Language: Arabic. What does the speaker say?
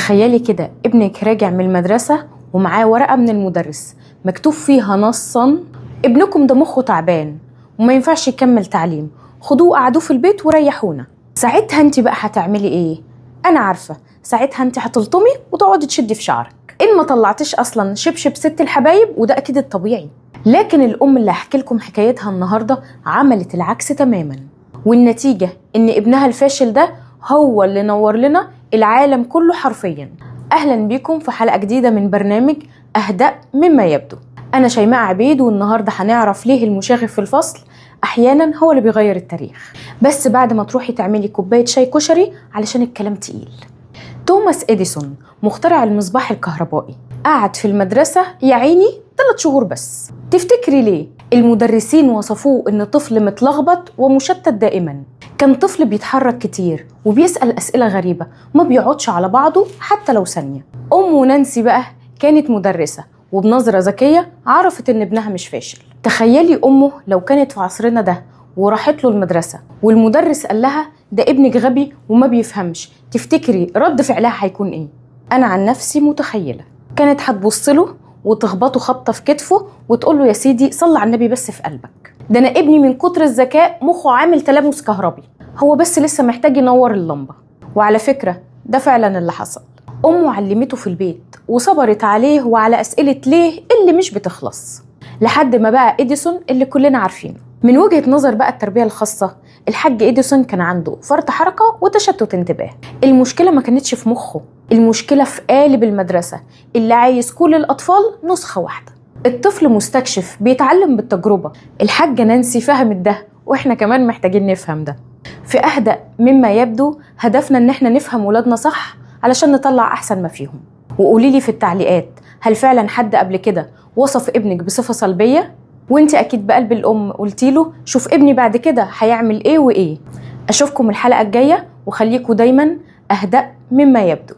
تخيلي كده ابنك راجع من المدرسة ومعاه ورقة من المدرس مكتوب فيها نصا: ابنكم ده مخه تعبان وما ينفعش يكمل تعليم، خدوه وقعدوه في البيت وريحونا. ساعتها انت بقى هتعملي ايه؟ انا عارفة، ساعتها انت هتلطمي وتقعدي تشدي في شعرك ان ما طلعتش اصلا شبشب ست الحبايب، وده اكيد الطبيعي. لكن الام اللي هحكي لكم حكايتها النهاردة عملت العكس تماما، والنتيجة ان ابنها الفاشل ده هو اللي نور لنا العالم كله حرفيا. اهلا بيكم في حلقة جديدة من برنامج اهدأ مما يبدو. انا شيماء عبيد، والنهاردة هنعرف ليه المشاغب في الفصل احيانا هو اللي بيغير التاريخ، بس بعد ما تروحي تعملي كوباية شاي كشري علشان الكلام تقيل. توماس اديسون مخترع المصباح الكهربائي قعد في المدرسة يا عيني 3 شهور بس. تفتكري ليه؟ المدرسين وصفوه إن طفل متلخبط ومشتت دائما. كان طفل بيتحرك كتير وبيسأل أسئلة غريبة، ما بيقعدش على بعضه حتى لو ثانية. أمه نانسي بقى كانت مدرسة، وبنظرة ذكية عرفت إن ابنها مش فاشل. تخيلي أمه لو كانت في عصرنا ده وراحت له المدرسة والمدرس قال لها ده ابنك غبي وما بيفهمش، تفتكري رد فعلها هيكون ايه؟ انا عن نفسي متخيلة كانت هتبص له وتخبطه خبطة في كتفه وتقول له يا سيدي صلي على النبي بس في قلبك، ده انا ابني من كتر الذكاء مخه عامل تلامس كهربي، هو بس لسه محتاج ينور اللمبة. وعلى فكرة ده فعلا اللي حصل. امه علمته في البيت وصبرت عليه وعلى اسئلة ليه اللي مش بتخلص، لحد ما بقى اديسون اللي كلنا عارفينه. من وجهة نظر بقى التربية الخاصة، الحاج اديسون كان عنده فرط حركة وتشتت انتباه. المشكلة ما كانتش في مخه، المشكلة في قالب المدرسة اللي عايز كل الأطفال نسخة واحدة. الطفل مستكشف بيتعلم بالتجربة. الحاجة نانسي فهمت ده، واحنا كمان محتاجين نفهم ده. في أهدأ مما يبدو هدفنا ان احنا نفهم ولادنا صح علشان نطلع أحسن ما فيهم. وقوليلي في التعليقات، هل فعلا حد قبل كده وصف ابنك بصفة سلبية؟ وانت اكيد بقلب الام قلتيله شوف ابني بعد كده هيعمل ايه وايه. اشوفكم الحلقة الجاية، وخليكوا دايما اهدأ مما يبدو.